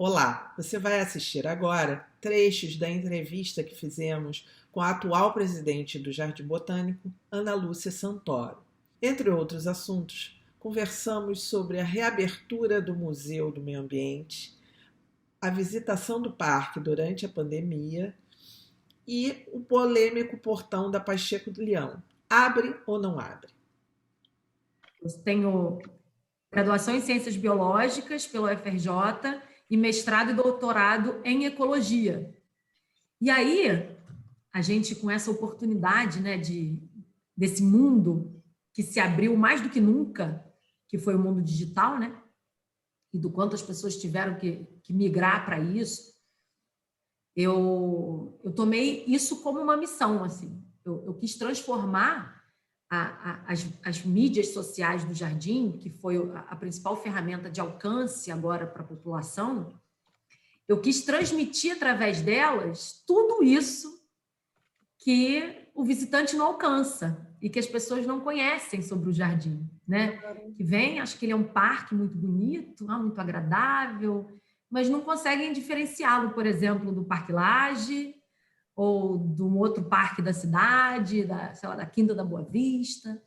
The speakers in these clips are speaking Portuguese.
Olá, você vai assistir agora trechos da entrevista que fizemos com a atual presidente do Jardim Botânico, Ana Lúcia Santoro. Entre outros assuntos, conversamos sobre a reabertura do Museu do Meio Ambiente, a visitação do parque durante a pandemia e o polêmico portão da Pacheco do Leão. Abre ou não abre? Eu tenho graduação em Ciências Biológicas pela UFRJ e mestrado e doutorado em Ecologia. E aí, a gente, com essa oportunidade, né, desse mundo que se abriu mais do que nunca, que foi o mundo digital, né, e do quanto as pessoas tiveram que migrar para isso, eu tomei isso como uma missão, assim. Eu quis transformar as mídias sociais do Jardim, que foi a principal ferramenta de alcance agora para a população, eu quis transmitir através delas tudo isso que o visitante não alcança e que as pessoas não conhecem sobre o Jardim, né? Que vem, acho que ele é um parque muito bonito, muito agradável, mas não conseguem diferenciá-lo, por exemplo, do Parque Lage ou de um outro parque da cidade, sei lá, da Quinta da Boa Vista.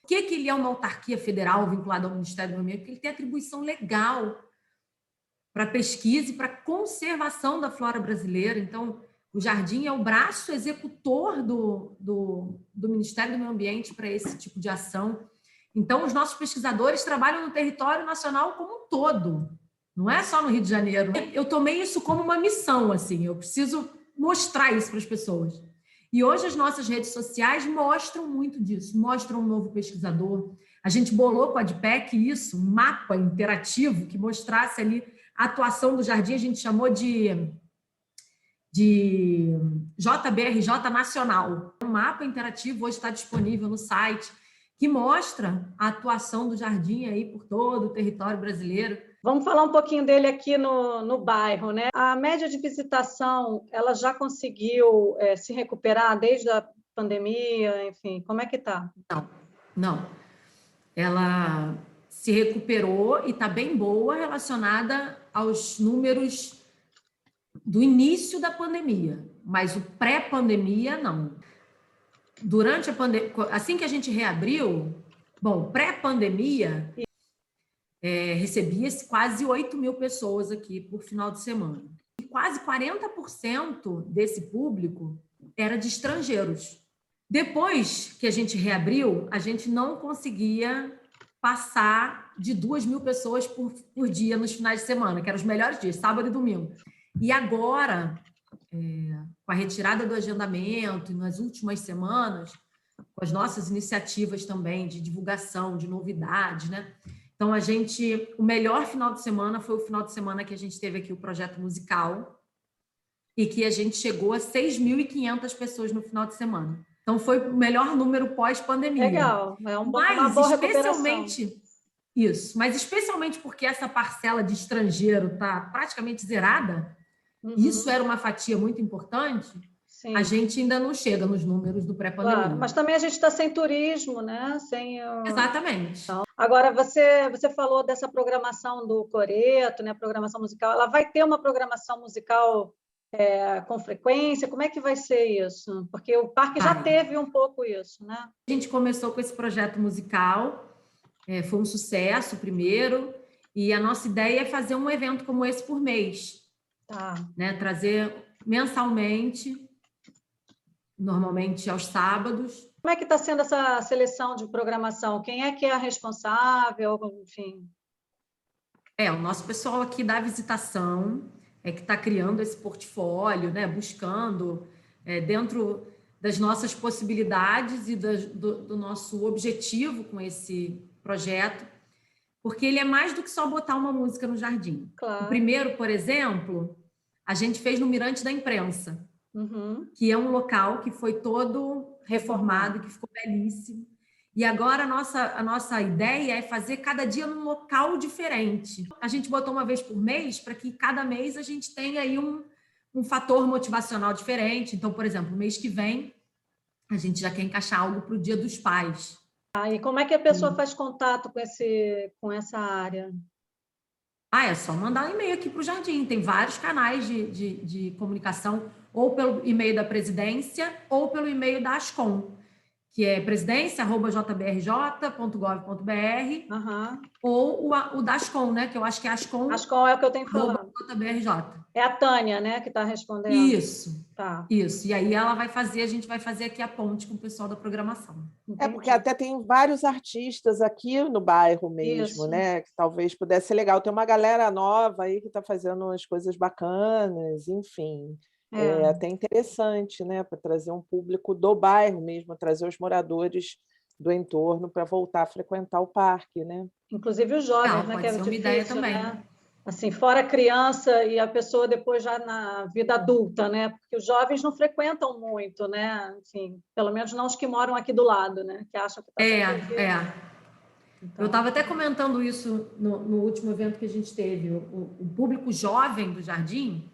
Por que ele é uma autarquia federal vinculada ao Ministério do Meio Ambiente? Porque ele tem atribuição legal para pesquisa e para conservação da flora brasileira. Então, o Jardim é o braço executor do Ministério do Meio Ambiente para esse tipo de ação. Então, os nossos pesquisadores trabalham no território nacional como um todo, não é só no Rio de Janeiro. Eu tomei isso como uma missão, assim, eu preciso mostrar isso para as pessoas. E hoje as nossas redes sociais mostram muito disso, mostram um novo pesquisador. A gente bolou com a ADPEC isso, um mapa interativo que mostrasse ali a atuação do Jardim, a gente chamou de JBRJ Nacional. Um mapa interativo hoje está disponível no site, que mostra a atuação do Jardim aí por todo o território brasileiro. Vamos falar um pouquinho dele aqui no bairro, né? A média de visitação, ela já conseguiu se recuperar desde a pandemia, enfim, como é que está? Não. Ela se recuperou e está bem boa relacionada aos números do início da pandemia, mas o pré-pandemia, não. Durante a pandemia, assim que a gente reabriu, pré-pandemia, recebia-se quase 8 mil pessoas aqui por final de semana. E quase 40% desse público era de estrangeiros. Depois que a gente reabriu, a gente não conseguia passar de 2 mil pessoas por dia nos finais de semana, que eram os melhores dias, sábado e domingo. E agora, com a retirada do agendamento e nas últimas semanas, com as nossas iniciativas também de divulgação, de novidades, né? Então, o melhor final de semana foi o final de semana que a gente teve aqui o projeto musical e que a gente chegou a 6.500 pessoas no final de semana. Então, foi o melhor número pós-pandemia. Legal, uma boa recuperação. Isso, mas especialmente porque essa parcela de estrangeiro está praticamente zerada, isso era uma fatia muito importante, sim. A gente ainda não chega nos números do pré-pandemia. Claro, mas também a gente está sem turismo, né? Exatamente. Então, agora, você falou dessa programação do Coreto, né? Programação musical. Ela vai ter uma programação musical com frequência? Como é que vai ser isso? Porque o parque já teve um pouco isso, né? A gente começou com esse projeto musical, foi um sucesso primeiro, e a nossa ideia é fazer um evento como esse por mês. Tá. Né? Trazer mensalmente, normalmente aos sábados. Como é que está sendo essa seleção de programação? Quem é que é a responsável, enfim? O nosso pessoal aqui da visitação que está criando esse portfólio, né? Buscando dentro das nossas possibilidades e do nosso objetivo com esse projeto, porque ele é mais do que só botar uma música no jardim. Claro. O primeiro, por exemplo, a gente fez no Mirante da Imprensa, que é um local que foi todo reformado, que ficou belíssimo. E agora a nossa ideia é fazer cada dia num local diferente. A gente botou uma vez por mês para que cada mês a gente tenha aí um fator motivacional diferente. Então, por exemplo, no mês que vem, a gente já quer encaixar algo para o Dia dos Pais. E como é que a pessoa faz contato com essa área? É só mandar um e-mail aqui para o Jardim. Tem vários canais de comunicação, ou pelo e-mail da presidência, ou pelo e-mail da Ascom, que é presidência@jbrj.gov.br, ou o da Ascom, né? Que eu acho que é Ascom. Ascom é o que eu tenho falado. .brj. É a Tânia, né, que está respondendo. Isso. Tá. Isso. E aí ela vai fazer, a gente vai fazer aqui a ponte com o pessoal da programação. Entendi. Porque até tem vários artistas aqui no bairro mesmo, Isso. né? Que talvez pudesse ser legal. Tem uma galera nova aí que está fazendo umas coisas bacanas, enfim. É até interessante, né? Para trazer um público do bairro mesmo, trazer os moradores do entorno para voltar a frequentar o parque, né? Inclusive os jovens, né? Pode Que é ser uma difícil, ideia também. né? Assim, fora a criança e a pessoa depois já na vida adulta, né? Porque os jovens não frequentam muito, né? Enfim, pelo menos não os que moram aqui do lado, né? Que acham que está Eu estava até comentando isso no último evento que a gente teve. O público jovem do Jardim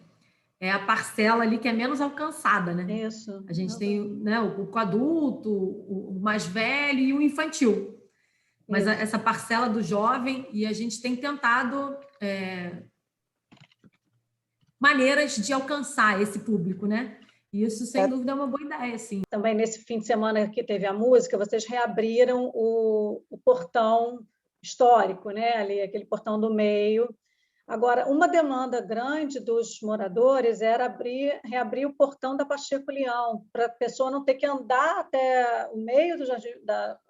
é a parcela ali que é menos alcançada, né? Isso. A gente tem, né, o público adulto, o mais velho e o infantil. Mas essa parcela do jovem, e a gente tem tentado maneiras de alcançar esse público, né? E isso, sem dúvida, é uma boa ideia, sim. Também nesse fim de semana que teve a música, vocês reabriram o portão histórico, né? Ali, aquele portão do meio. Agora, uma demanda grande dos moradores era reabrir o portão da Pacheco Leão, para a pessoa não ter que andar até o meio do jardim,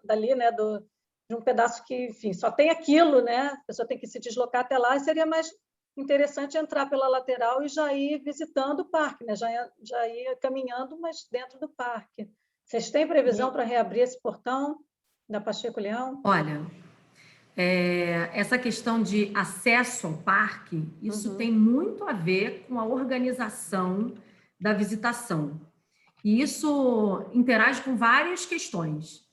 dali, né? De um pedaço que, enfim, só tem aquilo, né? A pessoa tem que se deslocar até lá, e seria mais interessante entrar pela lateral e já ir visitando o parque, né? Já ir caminhando, mas dentro do parque. Vocês têm previsão para reabrir esse portão da Pacheco Leão? Olha, essa questão de acesso ao parque, isso tem muito a ver com a organização da visitação. E isso interage com várias questões.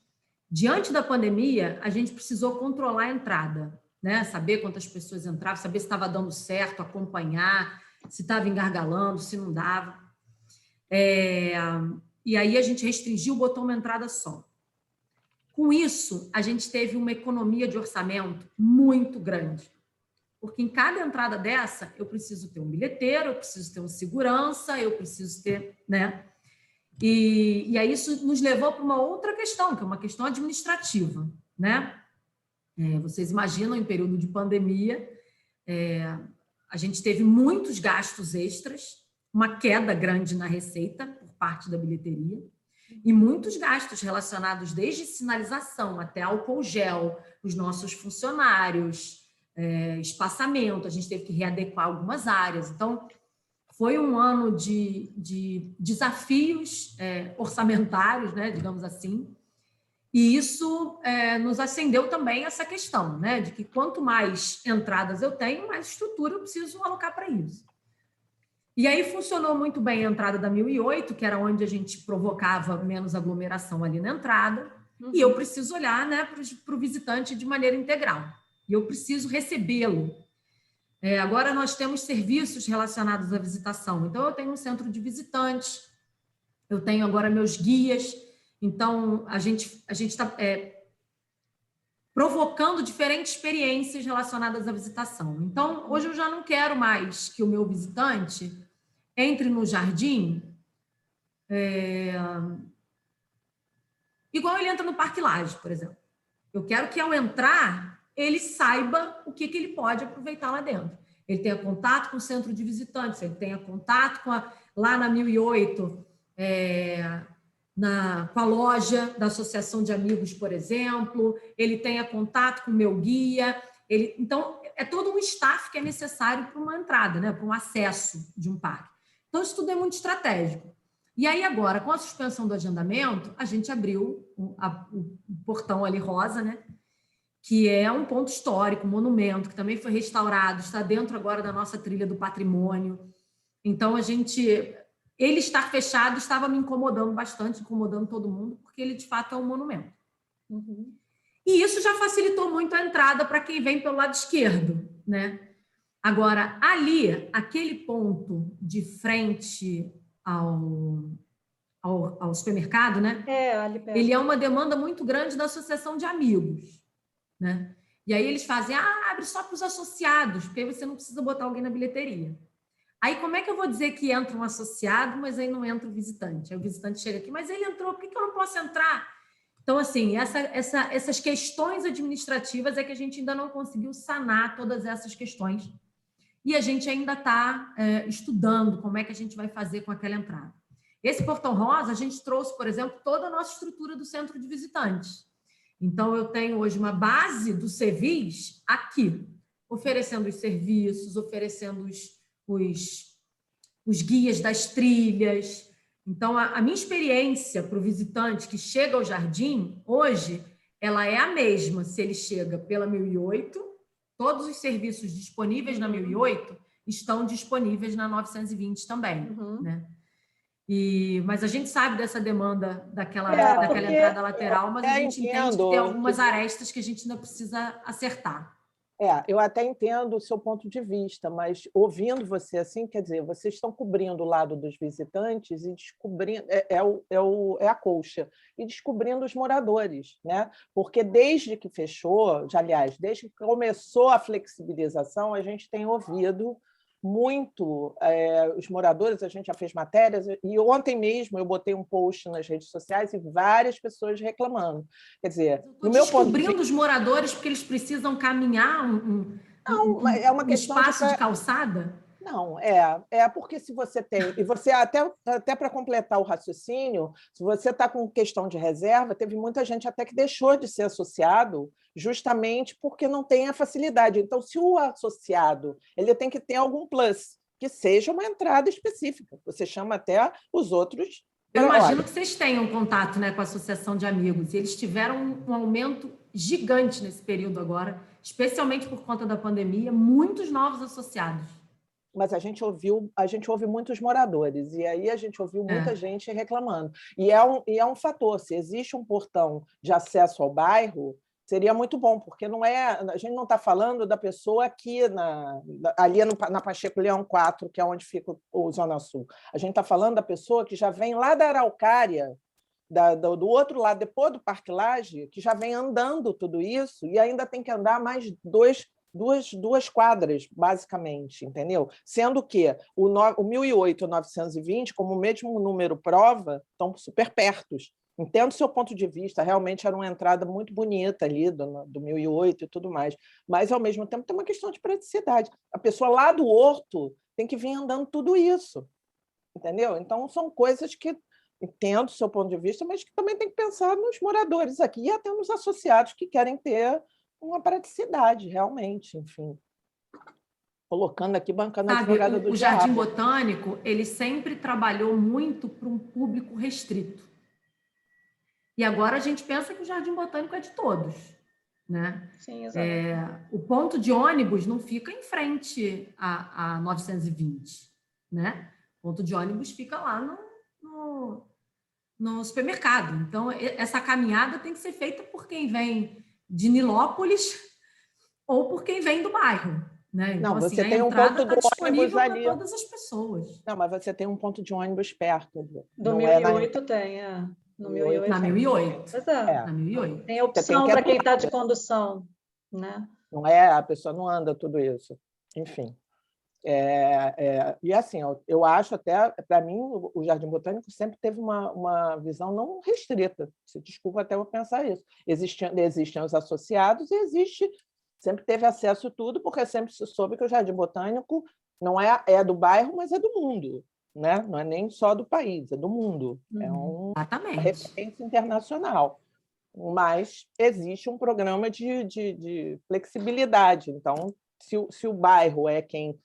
Diante da pandemia, a gente precisou controlar a entrada, né? Saber quantas pessoas entravam, saber se estava dando certo, acompanhar, se estava engargalando, se não dava. E aí a gente restringiu, botou uma entrada só. Com isso, a gente teve uma economia de orçamento muito grande. Porque em cada entrada dessa, eu preciso ter um bilheteiro, eu preciso ter um segurança, eu preciso ter, né? E aí isso nos levou para uma outra questão, que é uma questão administrativa, né? Vocês imaginam, em período de pandemia, a gente teve muitos gastos extras, uma queda grande na receita por parte da bilheteria, e muitos gastos relacionados desde sinalização até álcool gel, os nossos funcionários, espaçamento, a gente teve que readequar algumas áreas. Então, foi um ano de desafios orçamentários, né, digamos assim, e isso nos acendeu também essa questão, né, de que quanto mais entradas eu tenho, mais estrutura eu preciso alocar para isso. E aí funcionou muito bem a entrada da 1008, que era onde a gente provocava menos aglomeração ali na entrada, e eu preciso olhar, né, para o visitante de maneira integral, e eu preciso recebê-lo. Agora nós temos serviços relacionados à visitação, então eu tenho um centro de visitantes, eu tenho agora meus guias, então a gente está provocando diferentes experiências relacionadas à visitação. Então, hoje eu já não quero mais que o meu visitante entre no jardim igual ele entra no Parque Lage, por exemplo. Eu quero que, ao entrar, ele saiba o que ele pode aproveitar lá dentro. Ele tenha contato com o centro de visitantes, ele tenha contato com lá na 1008, com a loja da Associação de Amigos, por exemplo, ele tenha contato com o meu guia. Então, é todo um staff que é necessário para uma entrada, né? Para um acesso de um parque. Então, isso tudo é muito estratégico. E aí, agora, com a suspensão do agendamento, a gente abriu o portão ali rosa, né? Que é um ponto histórico, um monumento, que também foi restaurado, está dentro agora da nossa trilha do patrimônio. Então, ele estar fechado estava me incomodando bastante, incomodando todo mundo, porque ele, de fato, é um monumento. E isso já facilitou muito a entrada para quem vem pelo lado esquerdo, né? Agora, ali, aquele ponto de frente ao supermercado, né? Ali perto. Ele é uma demanda muito grande da Associação de Amigos, né? E aí eles fazem, abre só para os associados, porque aí você não precisa botar alguém na bilheteria. Aí como é que eu vou dizer que entra um associado, mas aí não entra o visitante? Aí o visitante chega aqui, mas ele entrou, por que eu não posso entrar? Então, assim, essas questões administrativas é que a gente ainda não conseguiu sanar todas essas questões. E a gente ainda está estudando como é que a gente vai fazer com aquela entrada. Esse Portão Rosa, a gente trouxe, por exemplo, toda a nossa estrutura do centro de visitantes. Então, eu tenho hoje uma base do Cevis aqui, oferecendo os serviços, oferecendo os guias das trilhas. Então, a minha experiência para o visitante que chega ao jardim, hoje, ela é a mesma se ele chega pela 1008, todos os serviços disponíveis na 1008 estão disponíveis na 920 também, né? Mas a gente sabe dessa demanda daquela entrada lateral, mas a gente entende que tem algumas arestas que a gente ainda precisa acertar. Eu até entendo o seu ponto de vista, mas ouvindo você assim, quer dizer, vocês estão cobrindo o lado dos visitantes e descobrindo a colcha e descobrindo os moradores, né? Porque desde que fechou, aliás, desde que começou a flexibilização, a gente tem ouvido muito os moradores, a gente já fez matérias, e ontem mesmo eu botei um post nas redes sociais e várias pessoas reclamando. Quer dizer, no meu ponto de vista, os moradores porque eles precisam caminhar é uma questão espaço de calçada? Não, porque se você tem... E você, até para completar o raciocínio, se você está com questão de reserva, teve muita gente até que deixou de ser associado justamente porque não tem a facilidade. Então, se o associado ele tem que ter algum plus, que seja uma entrada específica. Você chama até os outros... Eu imagino que vocês tenham contato, né, com a Associação de Amigos. E eles tiveram um aumento gigante nesse período agora, especialmente por conta da pandemia, muitos novos associados. Mas a gente ouve muitos moradores, e aí a gente ouviu muita gente reclamando. E é um fator, se existe um portão de acesso ao bairro, seria muito bom, porque a gente não está falando da pessoa aqui ali na Pacheco Leão 4, que é onde fica o Zona Sul. A gente está falando da pessoa que já vem lá da Araucária, do outro lado, depois do Parque Lage, que já vem andando tudo isso, e ainda tem que andar mais duas quadras, basicamente, entendeu? Sendo que o 1008 e o 920, como o mesmo número prova, estão super pertos. Entendo o seu ponto de vista, realmente era uma entrada muito bonita ali do 1008 e tudo mais, mas, ao mesmo tempo, tem uma questão de praticidade. A pessoa lá do Horto tem que vir andando tudo isso, entendeu? Então, são coisas que entendo o seu ponto de vista, mas que também tem que pensar nos moradores aqui e até nos associados que querem ter uma realmente, enfim. Colocando aqui, bancando a advogada do diabo. O Jardim Botânico, ele sempre trabalhou muito para um público restrito. E agora a gente pensa que o Jardim Botânico é de todos, né? Sim, exato. O ponto de ônibus não fica em frente a 920, né? O ponto de ônibus fica lá no supermercado. Então, essa caminhada tem que ser feita por quem vem de Nilópolis ou por quem vem do bairro, né? Então, não, você assim, tem um ponto tá do ônibus ali. Para todas as pessoas. Não, mas você tem um ponto de ônibus perto. Do 1008 tem, No 1008. Na 1008. Na 1008. Tem opção para quem está de condução, né? Não é, a pessoa não anda tudo isso. Enfim. E assim, eu acho até, para mim, o Jardim Botânico sempre teve uma visão não restrita. Se desculpa até eu pensar isso. Existem os associados e sempre teve acesso a tudo, porque sempre se soube que o Jardim Botânico não é do bairro, mas é do mundo, né? Não é nem só do país, é do mundo. É uma referência internacional. Mas existe um programa de flexibilidade. Então, se o bairro é quem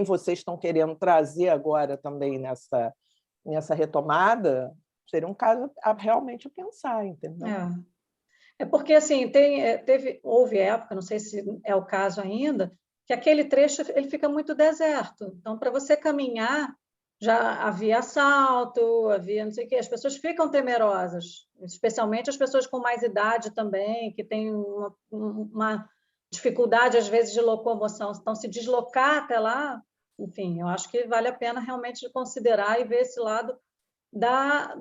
vocês estão querendo trazer agora também nessa retomada, seria um caso realmente a pensar, entendeu? É porque assim, houve época, não sei se é o caso ainda, que aquele trecho ele fica muito deserto. Então, para você caminhar, já havia assalto, havia não sei o quê, as pessoas ficam temerosas, especialmente as pessoas com mais idade também, que têm uma dificuldade, às vezes, de locomoção. Então, se deslocar até lá, enfim, eu acho que vale a pena realmente considerar e ver esse lado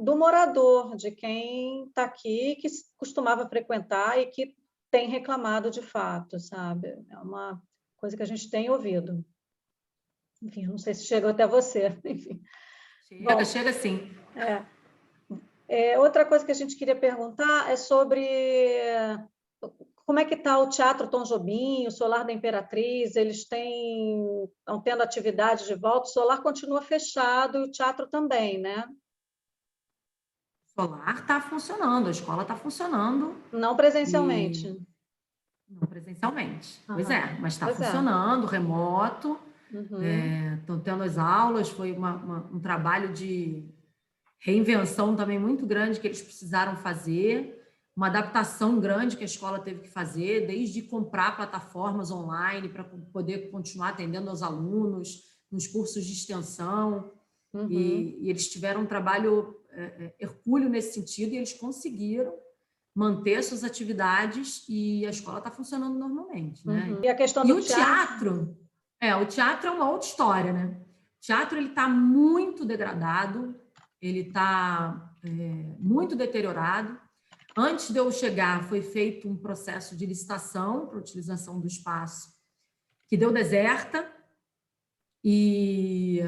do morador, de quem está aqui, que costumava frequentar e que tem reclamado de fato, sabe? É uma coisa que a gente tem ouvido. Enfim, não sei se chegou até você. Enfim. Chega sim. Outra coisa que a gente queria perguntar é sobre como é que está o Teatro Tom Jobim, o Solar da Imperatriz, eles estão tendo atividade de volta, o Solar continua fechado e o teatro também, né? O Solar está funcionando, a escola está funcionando. Não presencialmente. Não presencialmente, Aham. Pois é, mas está Pois é. funcionando, remoto, Uhum. estão tendo as aulas, foi um trabalho de reinvenção também muito grande que eles precisaram fazer, uma adaptação grande que a escola teve que fazer, desde comprar plataformas online para poder continuar atendendo aos alunos, nos cursos de extensão, Uhum. e eles tiveram um trabalho hercúleo nesse sentido, e eles conseguiram manter suas atividades e a escola está funcionando normalmente, né? Uhum. E a questão E do o teatro é uma outra história, né? O teatro ele está muito degradado, ele está muito deteriorado. Antes de eu chegar, foi feito um processo de licitação para a utilização do espaço, que deu deserta, e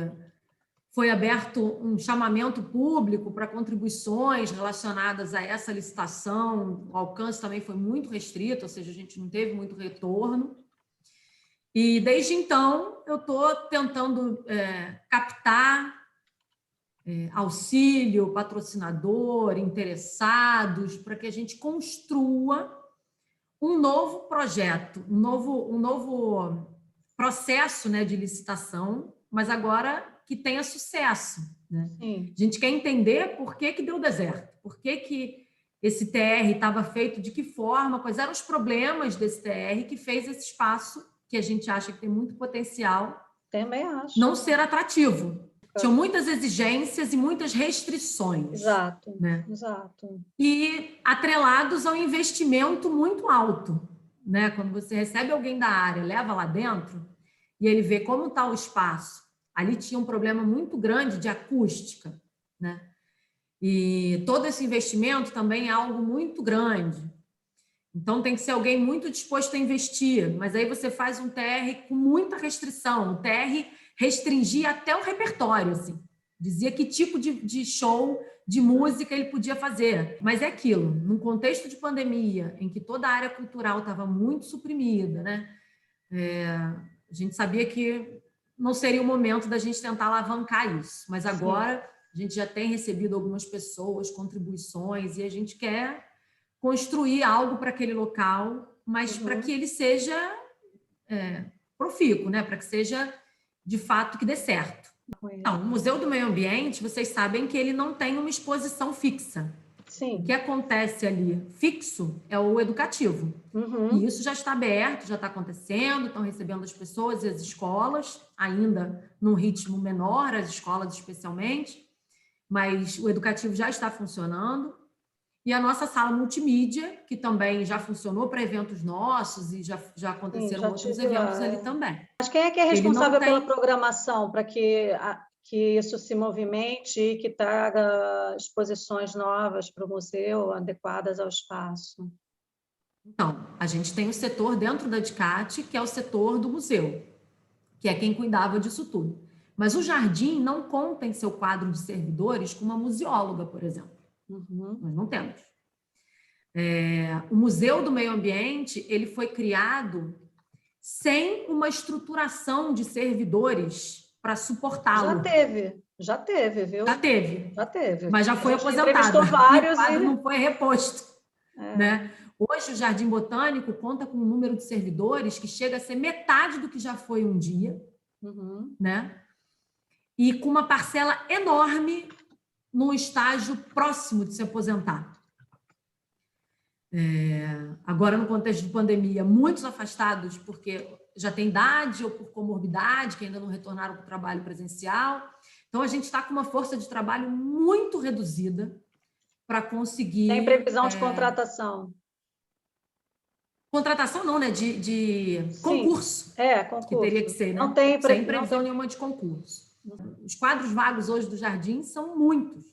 foi aberto um chamamento público para contribuições relacionadas a essa licitação. O alcance também foi muito restrito, ou seja, a gente não teve muito retorno. E, desde então, eu estou tentando captar auxílio, patrocinador, interessados, para que a gente construa um novo projeto, um novo processo, né, de licitação, mas agora que tenha sucesso, né? Sim. A gente quer entender por que deu deserto, por que esse TR estava feito, de que forma, quais eram os problemas desse TR que fez esse espaço, que a gente acha que tem muito potencial, Também acho. não ser atrativo. Tinham muitas exigências e muitas restrições. Exato, né? Exato. E atrelados a um investimento muito alto, né? Quando você recebe alguém da área, leva lá dentro, e ele vê como está o espaço. Ali tinha um problema muito grande de acústica, né? E todo esse investimento também é algo muito grande. Então, tem que ser alguém muito disposto a investir. Mas aí você faz um TR com muita restrição. O TR restringia até o repertório, assim. Dizia que tipo de show, de música ele podia fazer. Mas é aquilo, num contexto de pandemia, em que toda a área cultural estava muito suprimida, né? A gente sabia que não seria o momento da gente tentar alavancar isso. Mas agora a gente já tem recebido algumas pessoas, contribuições, e a gente quer construir algo para aquele local, mas para que ele seja profícuo, né? Para que seja, de fato, que dê certo. Então, o Museu do Meio Ambiente, vocês sabem que ele não tem uma exposição fixa. Sim. O que acontece ali fixo é o educativo. E isso já está aberto, já está acontecendo, estão recebendo as pessoas e as escolas, ainda num ritmo menor, as escolas especialmente, mas o educativo já está funcionando. E a nossa sala multimídia, que também já funcionou para eventos nossos, e já aconteceram outros eventos ali também. Mas quem é que é responsável pela programação para que isso se movimente e que traga exposições novas para o museu, adequadas ao espaço? Então, a gente tem o setor dentro da DICAT, que é o setor do museu, que é quem cuidava disso tudo. Mas o Jardim não conta em seu quadro de servidores com uma museóloga, por exemplo. Nós não temos. O Museu do Meio Ambiente ele foi criado sem uma estruturação de servidores para suportá-lo. Já teve, viu? Já teve. Mas já foi aposentado. Entrevistou vários o quadro não foi reposto. Né? Hoje o Jardim Botânico conta com um número de servidores que chega a ser metade do que já foi um dia, né? E com uma parcela enorme num estágio próximo de se aposentar. Agora, no contexto de pandemia, muitos afastados porque já têm idade ou por comorbidade, que ainda não retornaram para o trabalho presencial. Então, a gente está com uma força de trabalho muito reduzida para conseguir... Tem previsão de contratação? Contratação não, né? De concurso. Concurso. Que teria que ser, né? Não tem sem previsão nenhuma de concurso. Os quadros vagos hoje do Jardim são muitos.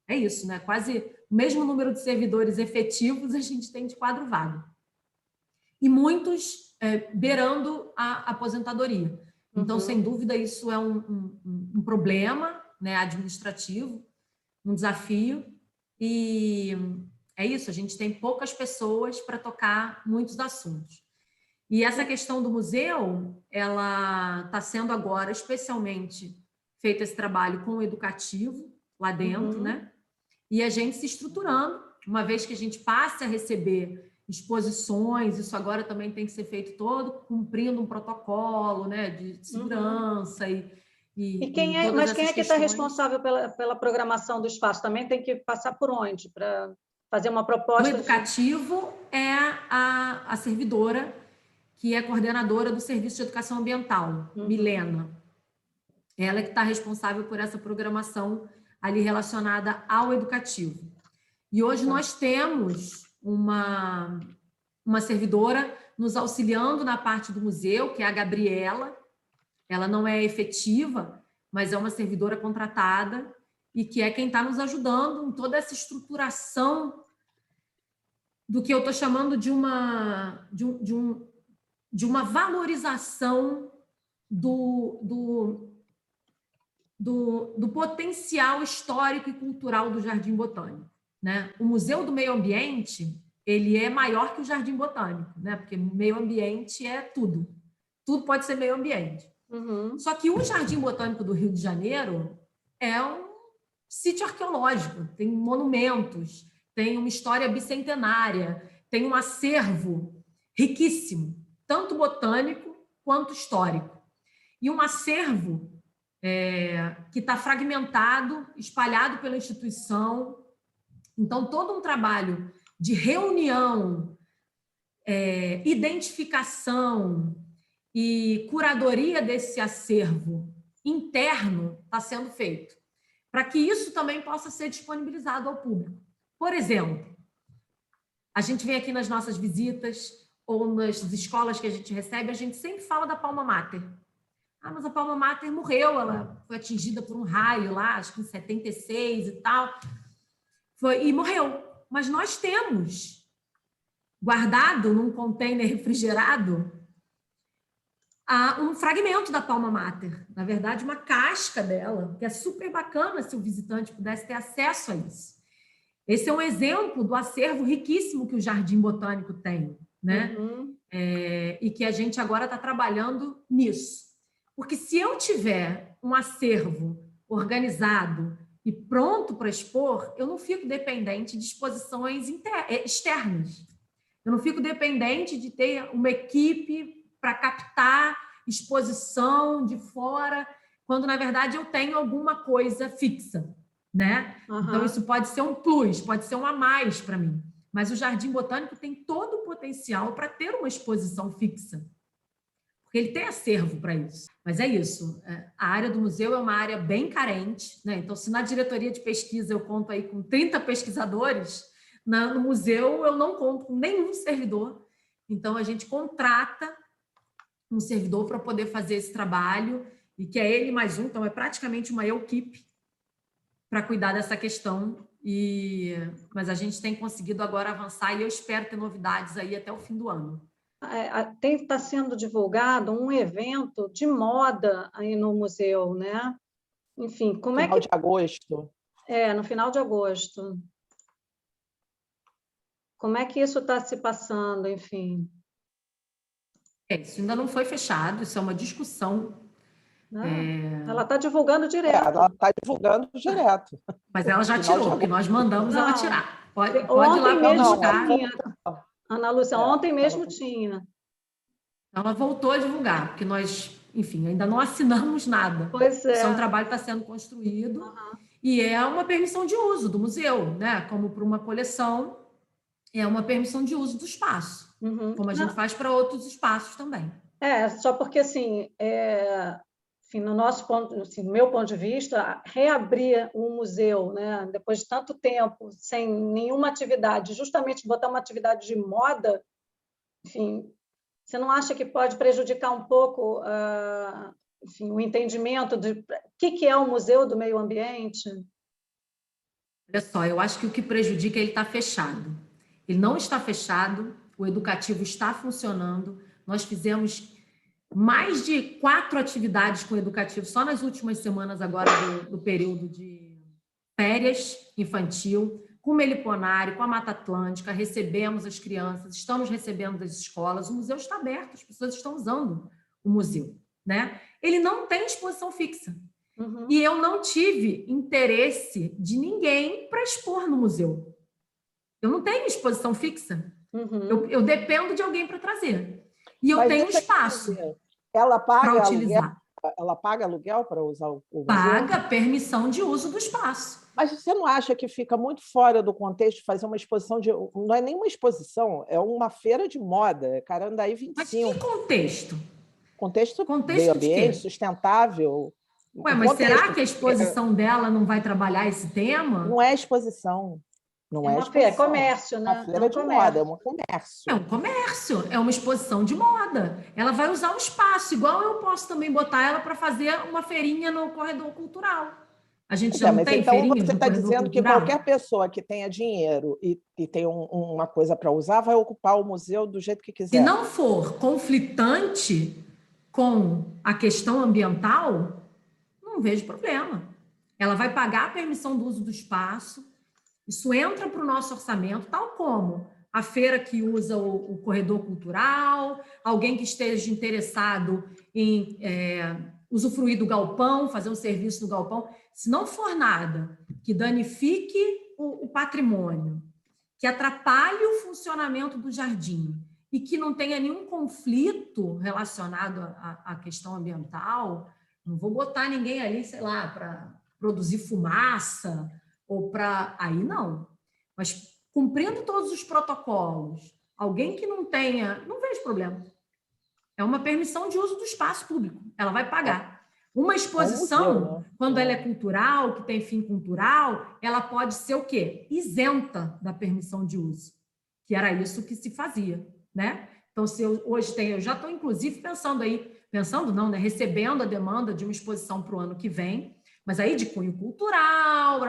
É isso, né? Quase o mesmo número de servidores efetivos a gente tem de quadro vago. e muitos beirando a aposentadoria. Então, sem dúvida, isso é um problema, né, administrativo, um desafio, e é isso, a gente tem poucas pessoas para tocar muitos assuntos. E essa questão do museu, ela está sendo agora especialmente feito esse trabalho com o educativo lá dentro, né? E a gente se estruturando, uma vez que a gente passe a receber exposições, isso agora também tem que ser feito todo cumprindo um protocolo, né, de segurança quem é que está responsável pela programação do espaço? Também tem que passar por onde para fazer uma proposta? O educativo é a servidora que é coordenadora do Serviço de Educação Ambiental, Milena. Ela é que está responsável por essa programação ali relacionada ao educativo. E hoje nós temos uma servidora nos auxiliando na parte do museu, que é a Gabriela. Ela não é efetiva, mas é uma servidora contratada e que é quem está nos ajudando em toda essa estruturação do que eu estou chamando de uma valorização do potencial histórico e cultural do Jardim Botânico, né? O Museu do Meio Ambiente, ele é maior que o Jardim Botânico, né? Porque meio ambiente é tudo. Tudo pode ser meio ambiente. Só que o Jardim Botânico do Rio de Janeiro é um sítio arqueológico, tem monumentos, tem uma história bicentenária, tem um acervo riquíssimo, tanto botânico quanto histórico. E um acervo que está fragmentado, espalhado pela instituição. Então, todo um trabalho de reunião, identificação e curadoria desse acervo interno está sendo feito, para que isso também possa ser disponibilizado ao público. Por exemplo, a gente vem aqui nas nossas visitas ou nas escolas que a gente recebe, a gente sempre fala da Palma Mater. Ah, mas a Palma Mater morreu, ela foi atingida por um raio lá, acho que em 76 e tal, e morreu. Mas nós temos guardado num container refrigerado um fragmento da Palma Mater, na verdade, uma casca dela, que é super bacana se o visitante pudesse ter acesso a isso. Esse é um exemplo do acervo riquíssimo que o Jardim Botânico tem, né? E que a gente agora está trabalhando nisso. Porque se eu tiver um acervo organizado e pronto para expor, eu não fico dependente de exposições externas. Eu não fico dependente de ter uma equipe para captar exposição de fora, quando, na verdade, eu tenho alguma coisa fixa, né? Então, isso pode ser um plus, pode ser um a mais para mim. Mas o Jardim Botânico tem todo o potencial para ter uma exposição fixa, porque ele tem acervo para isso. Mas é isso, a área do museu é uma área bem carente, né? Então, se na diretoria de pesquisa eu conto aí com 30 pesquisadores, no museu eu não conto com nenhum servidor. Então, a gente contrata um servidor para poder fazer esse trabalho, e que é ele mais um, então é praticamente uma equipe para cuidar dessa questão. Mas a gente tem conseguido agora avançar e eu espero ter novidades aí até o fim do ano. Está sendo divulgado um evento de moda aí no museu, né? Enfim, como final de agosto. No final de agosto. Como é que isso está se passando, enfim? Isso ainda não foi fechado, isso é uma discussão. Ela está divulgando direto. Ela está divulgando direto. Mas ela já tirou, porque nós mandamos ela tirar. Pode ir lá mesmo buscar. Ana Lúcia, ontem mesmo tinha. Ela voltou a divulgar, porque nós, enfim, ainda não assinamos nada. Pois é. Isso é um trabalho que está sendo construído e é uma permissão de uso do museu, né? Como para uma coleção, é uma permissão de uso do espaço, como a gente faz para outros espaços também. Só porque, assim, no nosso ponto, assim, no meu ponto de vista, reabrir um museu, né, depois de tanto tempo, sem nenhuma atividade, justamente botar uma atividade de moda, enfim, você não acha que pode prejudicar um pouco enfim, o entendimento de o que é o Museu do Meio Ambiente? Olha só, eu acho que o que prejudica é ele estar fechado. Ele não está fechado o educativo está funcionando. Nós fizemos mais de 4 atividades com o educativo só nas últimas semanas agora do período de férias infantil, com o Meliponário, com a Mata Atlântica, recebemos as crianças, estamos recebendo das escolas, o museu está aberto, as pessoas estão usando o museu, né? Ele não tem exposição fixa. Uhum. E eu não tive interesse de ninguém para expor no museu. Eu não tenho exposição fixa. Uhum. Eu dependo de alguém para trazer. E eu Mas tenho deixa eu espaço dizer, ela paga para aluguel, utilizar. ela paga aluguel para usar o museu? Paga permissão de uso do espaço. Mas você não acha que fica muito fora do contexto fazer uma exposição de... Não é nem uma exposição, é uma feira de moda, Carandaí Mas 25. que contexto? Contexto Contexto meio de ambiente, quê? sustentável. Ué, Um mas contexto, será que a exposição dela não vai trabalhar esse tema? não é exposição. Não É é uma feira, é exposição. comércio, É né? uma feira de moda, é um comércio. É um comércio, é uma exposição de moda. Ela vai usar o espaço, igual eu posso também botar ela para fazer uma feirinha no corredor cultural. A gente já não Mas tem então feirinhas você no está corredor dizendo que cultural? qualquer pessoa que tenha dinheiro e tem uma coisa para usar vai ocupar o museu do jeito que Se quiser. não for conflitante com a questão ambiental, não vejo problema. Ela vai pagar a permissão do uso do espaço, isso entra para o nosso orçamento, tal como a feira que usa o corredor cultural, alguém que esteja interessado em usufruir do galpão, fazer um serviço no galpão. Se não for nada que danifique o patrimônio, que atrapalhe o funcionamento do jardim e que não tenha nenhum conflito relacionado à questão ambiental, não vou botar ninguém ali, sei lá, para produzir fumaça ou para... Aí não. Mas cumprindo todos os protocolos, alguém que não tenha... Não vejo problema. É uma permissão de uso do espaço público. Ela vai pagar. Uma exposição, museu, né? quando ela é cultural, que tem fim cultural, ela pode ser o quê? Isenta da permissão de uso. Que era isso que se fazia, né? Então, se eu hoje tenho... Eu já estou, inclusive, pensando não, né? Recebendo a demanda de uma exposição para o ano que vem, mas aí de cunho cultural,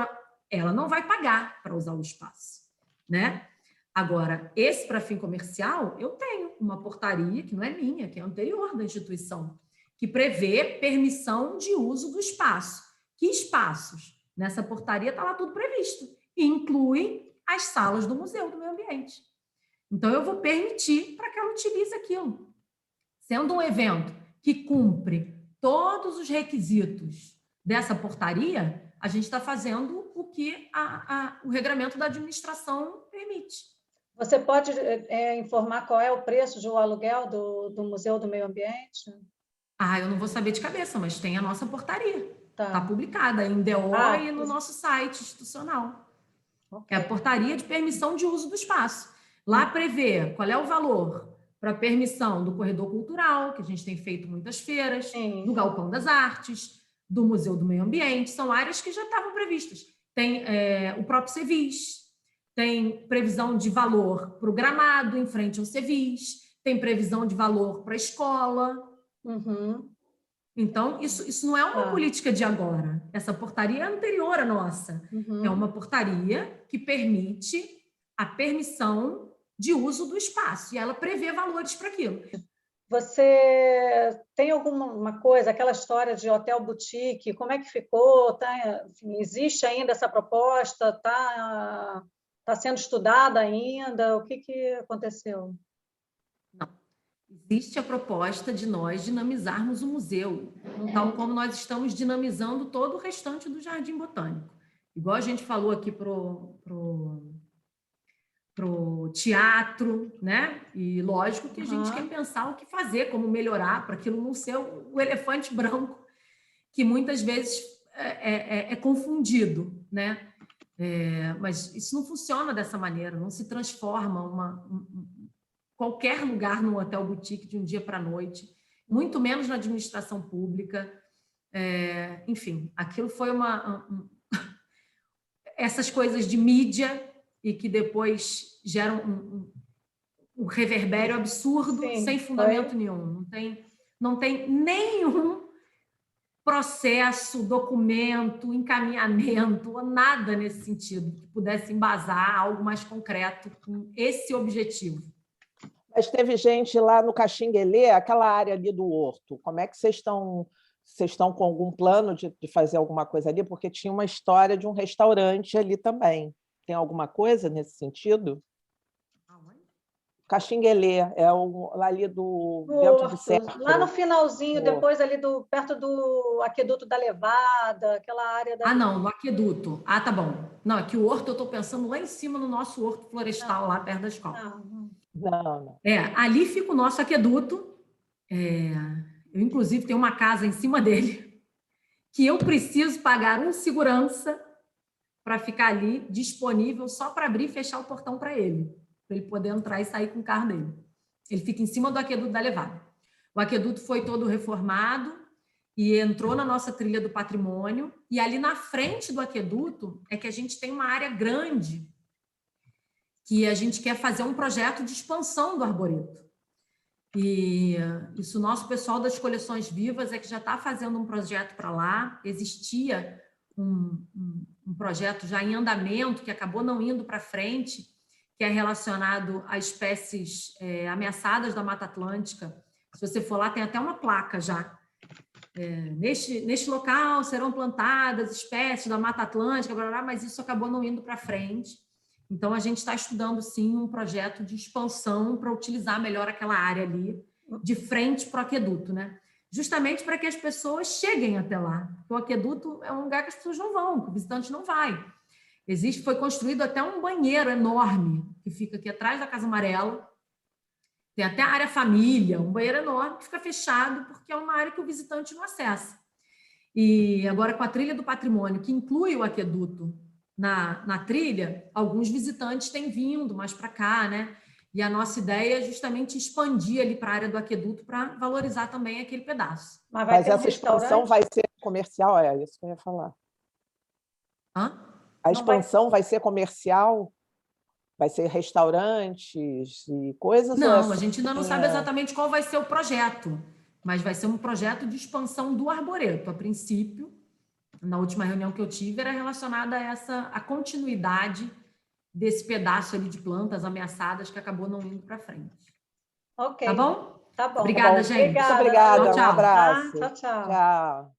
ela não vai pagar para usar o espaço, né? Agora, esse para fim comercial, eu tenho uma portaria, que não é minha, que é anterior da instituição, que prevê permissão de uso do espaço. Que espaços? Nessa portaria está lá tudo previsto. E inclui as salas do Museu do Meio Ambiente. Então, eu vou permitir para que ela utilize aquilo. Sendo um evento que cumpre todos os requisitos dessa portaria, a gente está fazendo o que o regramento da administração permite. Você pode informar qual é o preço do aluguel do Museu do Meio Ambiente? Eu não vou saber de cabeça, mas tem a nossa portaria. Tá. Está publicada em DO e no nosso site institucional. Okay. É a portaria de permissão de uso do espaço. Lá prevê qual é o valor para permissão do corredor cultural, que a gente tem feito muitas feiras, do Galpão das Artes, do Museu do Meio Ambiente, são áreas que já estavam previstas. Tem o próprio Cevis, tem previsão de valor para o gramado em frente ao Cevis, tem previsão de valor para a escola. Uhum. Então, isso não é uma política de agora. Essa portaria é anterior à nossa. Uhum. É uma portaria que permite a permissão de uso do espaço, e ela prevê valores para aquilo. Você tem alguma coisa, aquela história de hotel boutique, como é que ficou? Enfim, existe ainda essa proposta? Está sendo estudada ainda? O que aconteceu? Não. Existe a proposta de nós dinamizarmos o museu, tal como nós estamos dinamizando todo o restante do Jardim Botânico. Igual a gente falou aqui pro teatro, né? E lógico que a gente quer pensar o que fazer, como melhorar, para aquilo não ser o elefante branco, que muitas vezes é confundido, né? Mas isso não funciona dessa maneira, não se transforma qualquer lugar num hotel boutique de um dia para a noite, muito menos na administração pública. Enfim, aquilo foi essas coisas de mídia e que depois geram um reverbério absurdo, sem fundamento nenhum. Não tem nenhum processo, documento, encaminhamento, nada nesse sentido, que pudesse embasar algo mais concreto com esse objetivo. Mas teve gente lá no Caxinguelê, aquela área ali do Horto. Como é que vocês estão? Vocês estão com algum plano de fazer alguma coisa ali? Porque tinha uma história de um restaurante ali também. Tem alguma coisa nesse sentido? Caxinguelê, lá ali dentro do centro. Lá no finalzinho, Horto. depois ali perto do Aqueduto da Levada, aquela área da... Não, no aqueduto. Tá bom. Não, é que o horto eu estou pensando lá em cima no nosso horto florestal, lá perto da escola. Não. Ali fica o nosso aqueduto. Eu, inclusive, tenho uma casa em cima dele que eu preciso pagar um segurança para ficar ali disponível só para abrir e fechar o portão para ele poder entrar e sair com o carro dele. Ele fica em cima do aqueduto da Levada. O aqueduto foi todo reformado e entrou na nossa trilha do patrimônio, e ali na frente do aqueduto é que a gente tem uma área grande que a gente quer fazer um projeto de expansão do arboreto. E isso o nosso pessoal das Coleções Vivas é que já está fazendo um projeto para lá. Existia um projeto já em andamento que acabou não indo para frente, que é relacionado a espécies ameaçadas da Mata Atlântica. Se você for lá, tem até uma placa já. Neste local serão plantadas espécies da Mata Atlântica, blá, blá, mas isso acabou não indo para frente. Então, a gente está estudando, sim, um projeto de expansão para utilizar melhor aquela área ali, de frente para o aqueduto, né? Justamente para que as pessoas cheguem até lá. O aqueduto é um lugar que as pessoas não vão, que o visitante não vai. Foi construído até um banheiro enorme, que fica aqui atrás da Casa Amarela. Tem até a área família, um banheiro enorme que fica fechado, porque é uma área que o visitante não acessa. E agora, com a trilha do patrimônio, que inclui o aqueduto na trilha, alguns visitantes têm vindo mais para cá, né? E a nossa ideia é justamente expandir ali para a área do aqueduto para valorizar também aquele pedaço. Mas essa expansão vai ser comercial? É isso que eu ia falar. A expansão vai ser comercial? Vai ser restaurantes e coisas? Não, a gente ainda não sabe exatamente qual vai ser o projeto, mas vai ser um projeto de expansão do arboreto. A princípio, na última reunião que eu tive, era relacionada a continuidade desse pedaço ali de plantas ameaçadas que acabou não indo para frente. Ok. Tá bom? Tá bom. Obrigada, gente. Muito obrigada. Tchau, tchau. Um abraço. Tchau, tchau. Tchau.